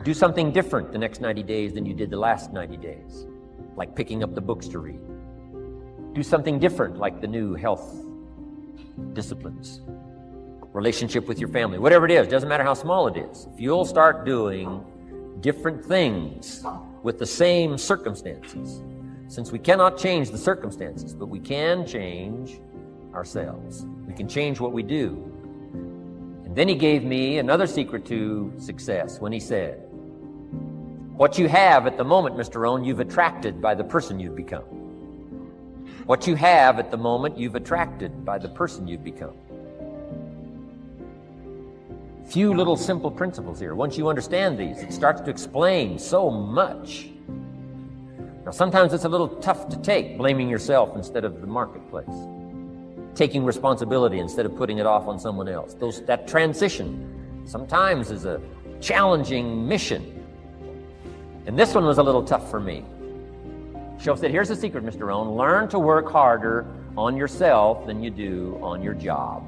Do something different the next 90 days than you did the last 90 days, like picking up the books to read. Do something different, like the new health disciplines, relationship with your family, whatever it is, doesn't matter how small it is. If you'll start doing different things with the same circumstances, since we cannot change the circumstances, but we can change ourselves. We can change what we do. And then he gave me another secret to success when he said, what you have at the moment, Mr. Rohn, you've attracted by the person you've become. What you have at the moment, you've attracted by the person you've become. Few little simple principles here. Once you understand these, it starts to explain so much. Now, sometimes it's a little tough to take, blaming yourself instead of the marketplace, taking responsibility instead of putting it off on someone else. That transition sometimes is a challenging mission. And this one was a little tough for me. Shoaff said, here's the secret, Mr. Rohn. Learn to work harder on yourself than you do on your job.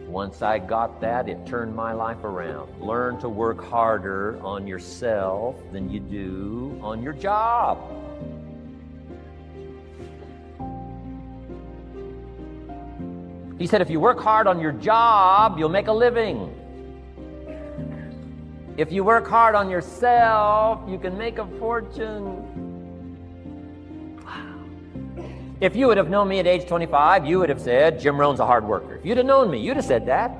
Once I got that, it turned my life around. Learn to work harder on yourself than you do on your job. He said, if you work hard on your job, you'll make a living. If you work hard on yourself, you can make a fortune. If you would have known me at age 25, you would have said, Jim Rohn's a hard worker. If you'd have known me, you'd have said that.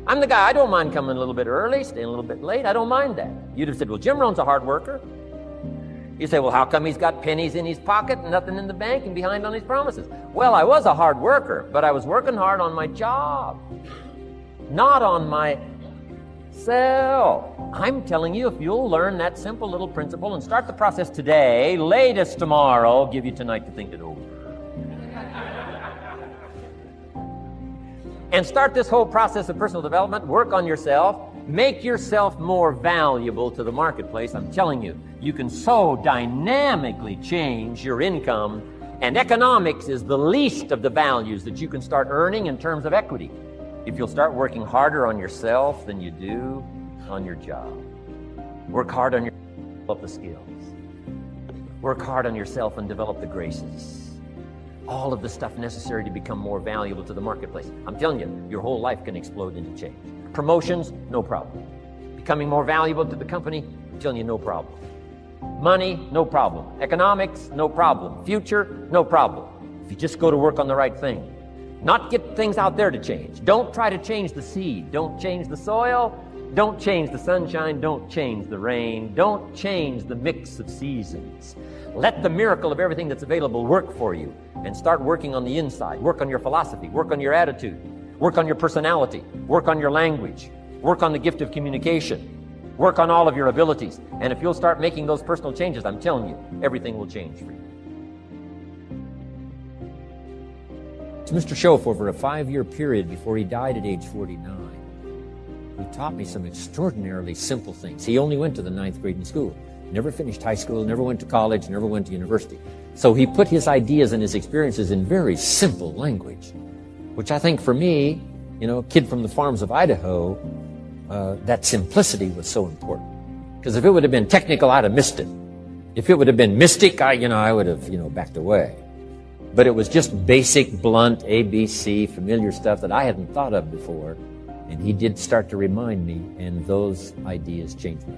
I'm the guy, I don't mind coming a little bit early, staying a little bit late, I don't mind that. You'd have said, well, Jim Rohn's a hard worker. You say, well, how come he's got pennies in his pocket and nothing in the bank and behind on his promises? Well, I was a hard worker, but I was working hard on my job, not on myself. I'm telling you, if you'll learn that simple little principle and start the process today, latest tomorrow, I'll give you tonight to think it over. And start this whole process of personal development, work on yourself, make yourself more valuable to the marketplace. I'm telling you, you can so dynamically change your income, and economics is the least of the values that you can start earning in terms of equity if you'll start working harder on yourself than you do on your job. Work hard on yourself and develop the skills. Work hard on yourself and develop the graces. All of the stuff necessary to become more valuable to the marketplace. I'm telling you, your whole life can explode into change. Promotions, no problem. Becoming more valuable to the company, I'm telling you, no problem. Money, no problem. Economics, no problem. Future, no problem. If you just go to work on the right thing. Not get things out there to change. Don't try to change the seed. Don't change the soil. Don't change the sunshine. Don't change the rain. Don't change the mix of seasons. Let the miracle of everything that's available work for you, and start working on the inside. Work on your philosophy. Work on your attitude. Work on your personality. Work on your language. Work on the gift of communication. Work on all of your abilities. And if you'll start making those personal changes, I'm telling you, everything will change for you. Mr. Shoaff, over a 5-year period before he died at age 49, he taught me some extraordinarily simple things. He only went to the 9th grade in school. Never finished high school, never went to college, never went to university. So he put his ideas and his experiences in very simple language, which I think for me, a kid from the farms of Idaho, that simplicity was so important. Because if it would have been technical, I'd have missed it. If it would have been mystic, I would have, backed away. But it was just basic, blunt, ABC, familiar stuff that I hadn't thought of before. And he did start to remind me, and those ideas changed me.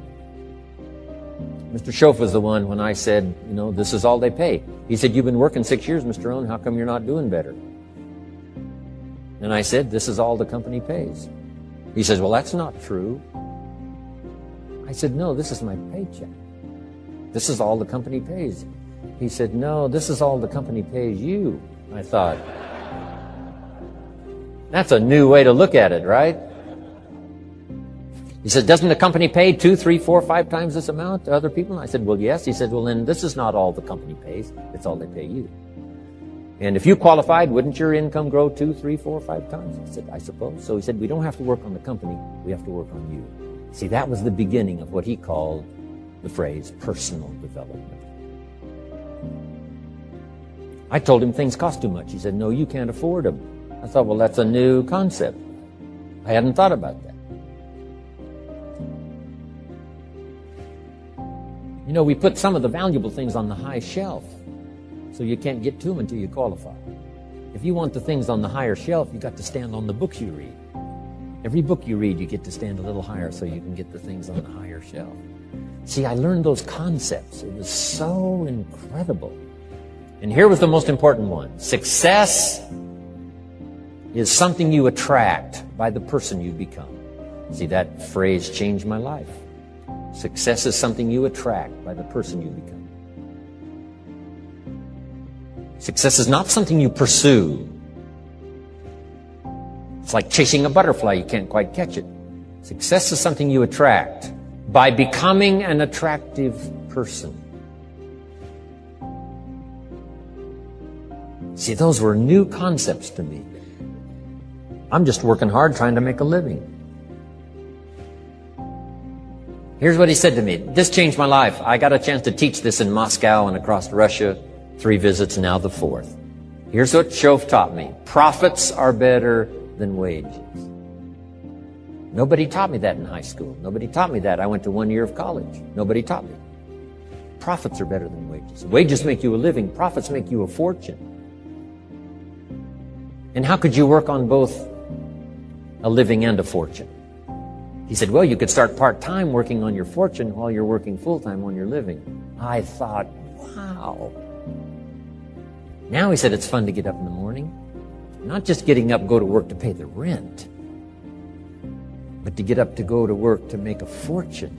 Mr. Shoaff was the one when I said, this is all they pay. He said, you've been working 6 years, Mr. Rohn, how come you're not doing better? And I said, this is all the company pays. He says, well, that's not true. I said, no, this is my paycheck. This is all the company pays. He said, no, this is all the company pays you. I thought, that's a new way to look at it, right? He said, doesn't the company pay 2, 3, 4, 5 times this amount to other people? And I said, well, yes. He said, well, then this is not all the company pays. It's all they pay you. And if you qualified, wouldn't your income grow 2, 3, 4, 5 times? I said, I suppose. So he said, we don't have to work on the company. We have to work on you. See, that was the beginning of what he called the phrase personal development. I told him things cost too much. He said, no, you can't afford them. I thought, well, that's a new concept. I hadn't thought about that. You know, we put some of the valuable things on the high shelf, so you can't get to them until you qualify. If you want the things on the higher shelf, you got to stand on the books you read. Every book you read, you get to stand a little higher so you can get the things on the higher shelf. See, I learned those concepts. It was so incredible. And here was the most important one. Success is something you attract by the person you become. See, that phrase changed my life. Success is something you attract by the person you become. Success is not something you pursue. It's like chasing a butterfly. You can't quite catch it. Success is something you attract by becoming an attractive person. See, those were new concepts to me. I'm just working hard trying to make a living. Here's what he said to me. This changed my life. I got a chance to teach this in Moscow and across Russia. 3 visits, now the 4th. Here's what Shove taught me. Profits are better than wages. Nobody taught me that in high school. Nobody taught me that. I went to 1 year of college. Nobody taught me. Profits are better than wages. Wages make you a living. Profits make you a fortune. And how could you work on both a living and a fortune? He said, well, you could start part-time working on your fortune while you're working full-time on your living. I thought, wow. Now, he said, it's fun to get up in the morning. Not just getting up, go to work to pay the rent, but to get up to go to work to make a fortune.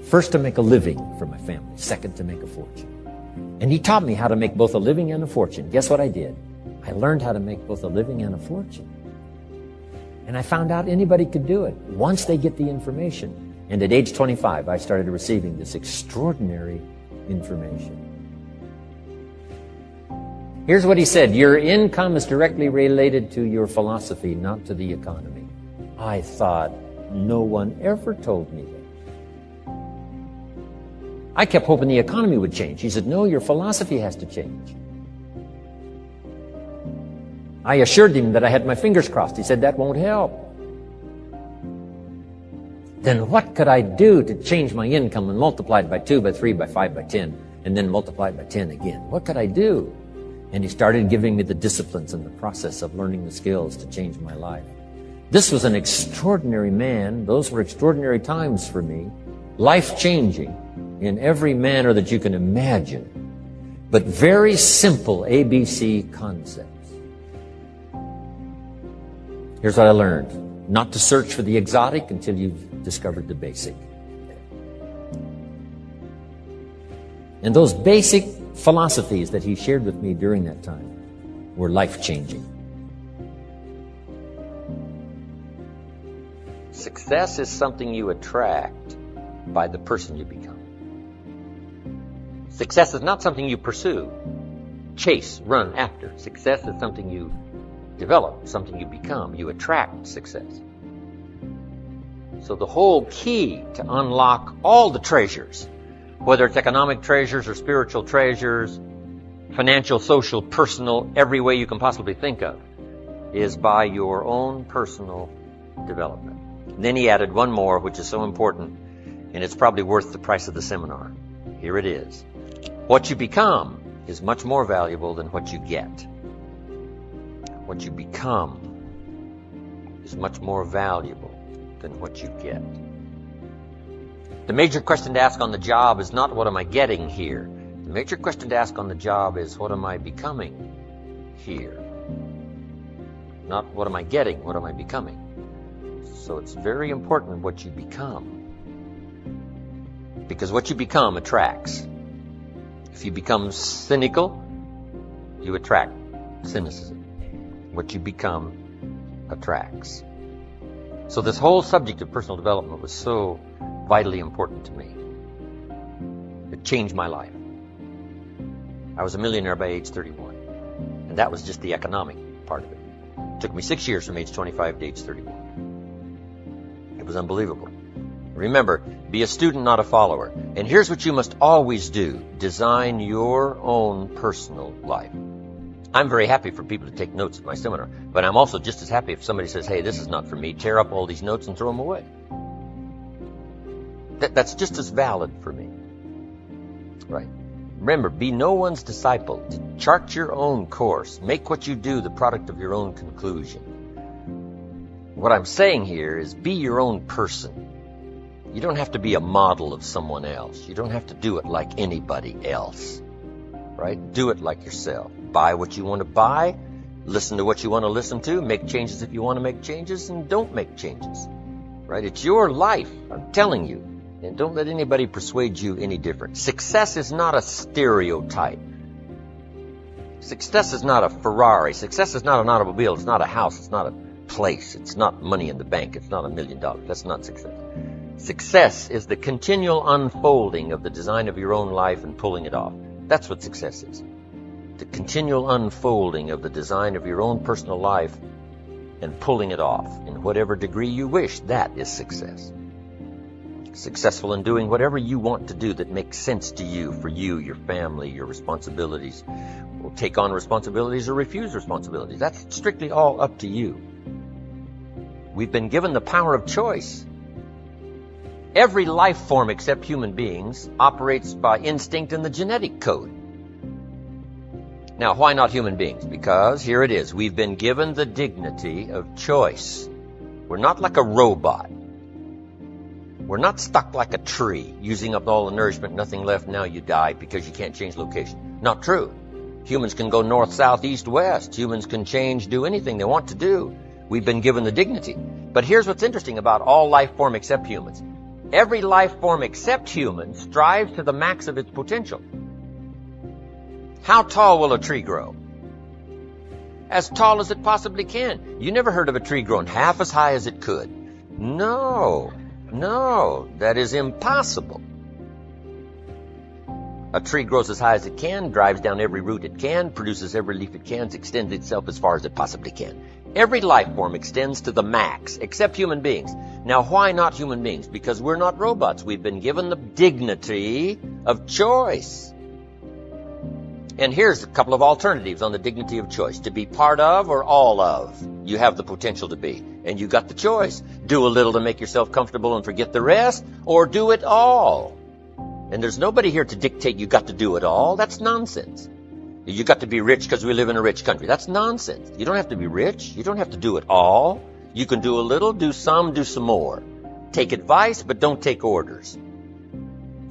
First, to make a living for my family. Second, to make a fortune. And he taught me how to make both a living and a fortune. Guess what I did? I learned how to make both a living and a fortune. And I found out anybody could do it once they get the information. And at age 25, I started receiving this extraordinary information. Here's what he said. Your income is directly related to your philosophy, not to the economy. I thought, no one ever told me that. I kept hoping the economy would change. He said, no, your philosophy has to change. I assured him that I had my fingers crossed. He said, that won't help. Then what could I do to change my income and multiply it by 2, by 3, by 5, by 10, and then multiply it by 10 again? What could I do? And he started giving me the disciplines and the process of learning the skills to change my life. This was an extraordinary man. Those were extraordinary times for me. Life-changing in every manner that you can imagine. But very simple ABC concepts. Here's what I learned. Not to search for the exotic until you've discovered the basic. And those basic philosophies that he shared with me during that time were life-changing. Success is something you attract by the person you become. Success is not something you pursue, chase, run after. Success is something you develop, something you become. You attract success. So the whole key to unlock all the treasures, whether it's economic treasures or spiritual treasures, financial, social, personal, every way you can possibly think of, is by your own personal development. And then he added one more, which is so important, and it's probably worth the price of the seminar. Here it is. What you become is much more valuable than what you get. What you become is much more valuable than what you get. The major question to ask on the job is not what am I getting here? The major question to ask on the job is what am I becoming here? Not what am I getting, what am I becoming? So it's very important what you become. Because what you become attracts. If you become cynical, you attract cynicism. What you become attracts. So this whole subject of personal development was so vitally important to me. It changed my life. I was a millionaire by age 31. And that was just the economic part of it. It took me 6 years from age 25 to age 31. It was unbelievable. Remember, be a student, not a follower. And here's what you must always do. Design your own personal life. I'm very happy for people to take notes at my seminar, but I'm also just as happy if somebody says, hey, this is not for me, tear up all these notes and throw them away. That's just as valid for me. Right. Remember, be no one's disciple. Chart your own course. Make what you do the product of your own conclusion. What I'm saying here is be your own person. You don't have to be a model of someone else. You don't have to do it like anybody else. Right? Do it like yourself. Buy what you want to buy. Listen to what you want to listen to. Make changes if you want to make changes, and don't make changes. Right? It's your life. I'm telling you. And don't let anybody persuade you any different. Success is not a stereotype. Success is not a Ferrari. Success is not an automobile. It's not a house. It's not a place. It's not money in the bank. It's not $1 million. That's not success. Success is the continual unfolding of the design of your own life and pulling it off. That's what success is. The continual unfolding of the design of your own personal life and pulling it off in whatever degree you wish. That is success. Successful in doing whatever you want to do that makes sense to you, for you, your family, your responsibilities. Will take on responsibilities or refuse responsibilities. That's strictly all up to you. We've been given the power of choice. Every life form except human beings operates by instinct in the genetic code. Now, why not human beings? Because here it is. We've been given the dignity of choice. We're not like a robot. We're not stuck like a tree, using up all the nourishment, nothing left, now you die because you can't change location. Not true. Humans can go north, south, east, west. Humans can change, do anything they want to do. We've been given the dignity. But here's what's interesting about all life form except humans. Every life form except humans strives to the max of its potential. How tall will a tree grow? As tall as it possibly can. You never heard of a tree growing half as high as it could. No, that is impossible. A tree grows as high as it can, drives down every root it can, produces every leaf it can, extends itself as far as it possibly can. Every life form extends to the max, except human beings. Now, why not human beings? Because we're not robots. We've been given the dignity of choice. And here's a couple of alternatives on the dignity of choice. To be part of or all of. You have the potential to be. And you got the choice. Do a little to make yourself comfortable and forget the rest, or do it all. And there's nobody here to dictate you got to do it all. That's nonsense. You got to be rich because we live in a rich country. That's nonsense. You don't have to be rich. You don't have to do it all. You can do a little, do some more. Take advice, but don't take orders.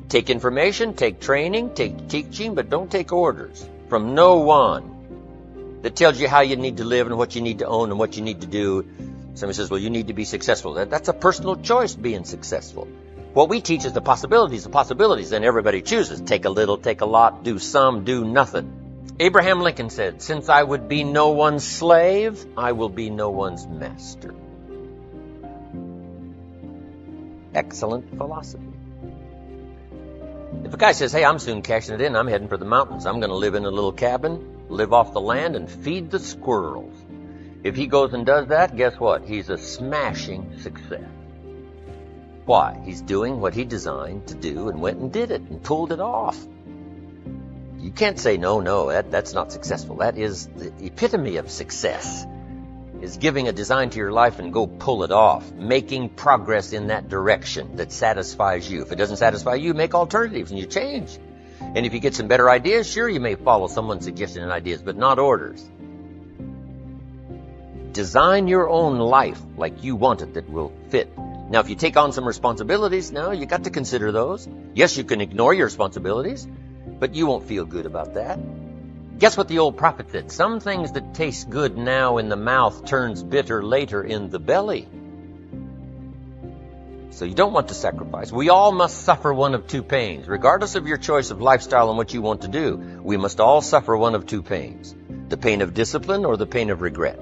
Take information, take training, take teaching, but don't take orders from no one that tells you how you need to live and what you need to own and what you need to do. Somebody says, well, you need to be successful. That's a personal choice, being successful. What we teach is the possibilities, and everybody chooses. Take a little, take a lot, do some, do nothing. Abraham Lincoln said, since I would be no one's slave, I will be no one's master. Excellent philosophy. If a guy says, hey, I'm soon cashing it in, I'm heading for the mountains, I'm going to live in a little cabin, live off the land, and feed the squirrels. If he goes and does that, guess what? He's a smashing success. Why? He's doing what he designed to do and went and did it and pulled it off. You can't say, no, that's not successful. That is the epitome of success, is giving a design to your life and go pull it off, making progress in that direction that satisfies you. If it doesn't satisfy you, make alternatives and you change. And if you get some better ideas, sure, you may follow someone's suggestion and ideas, but not orders. Design your own life like you want it that will fit. Now, if you take on some responsibilities, now you got to consider those. Yes, you can ignore your responsibilities, but you won't feel good about that. Guess what the old prophet said? Some things that taste good now in the mouth turns bitter later in the belly. So you don't want to sacrifice. We all must suffer one of two pains. Regardless of your choice of lifestyle and what you want to do, we must all suffer one of two pains. The pain of discipline or the pain of regret.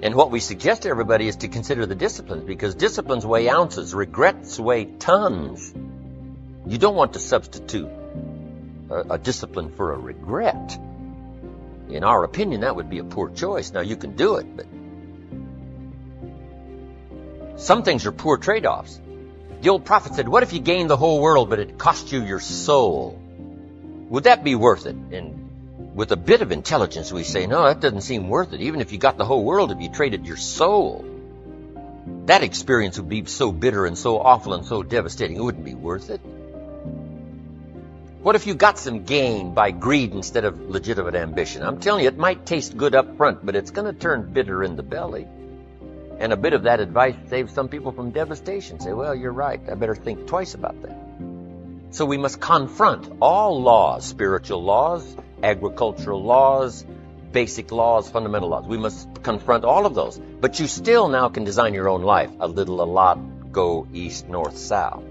And what we suggest to everybody is to consider the disciplines, because disciplines weigh ounces, regrets weigh tons. You don't want to substitute a discipline for a regret. In our opinion, that would be a poor choice. Now, you can do it, but some things are poor trade-offs. The old prophet said, what if you gained the whole world, but it cost you your soul? Would that be worth it? And with a bit of intelligence, we say, no, that doesn't seem worth it. Even if you got the whole world, if you traded your soul, that experience would be so bitter and so awful and so devastating, it wouldn't be worth it. What if you got some gain by greed instead of legitimate ambition? I'm telling you, it might taste good up front, but it's going to turn bitter in the belly. And a bit of that advice saves some people from devastation. Say, well, you're right. I better think twice about that. So we must confront all laws, spiritual laws, agricultural laws, basic laws, fundamental laws. We must confront all of those. But you still now can design your own life. A little, a lot, go east, north, south.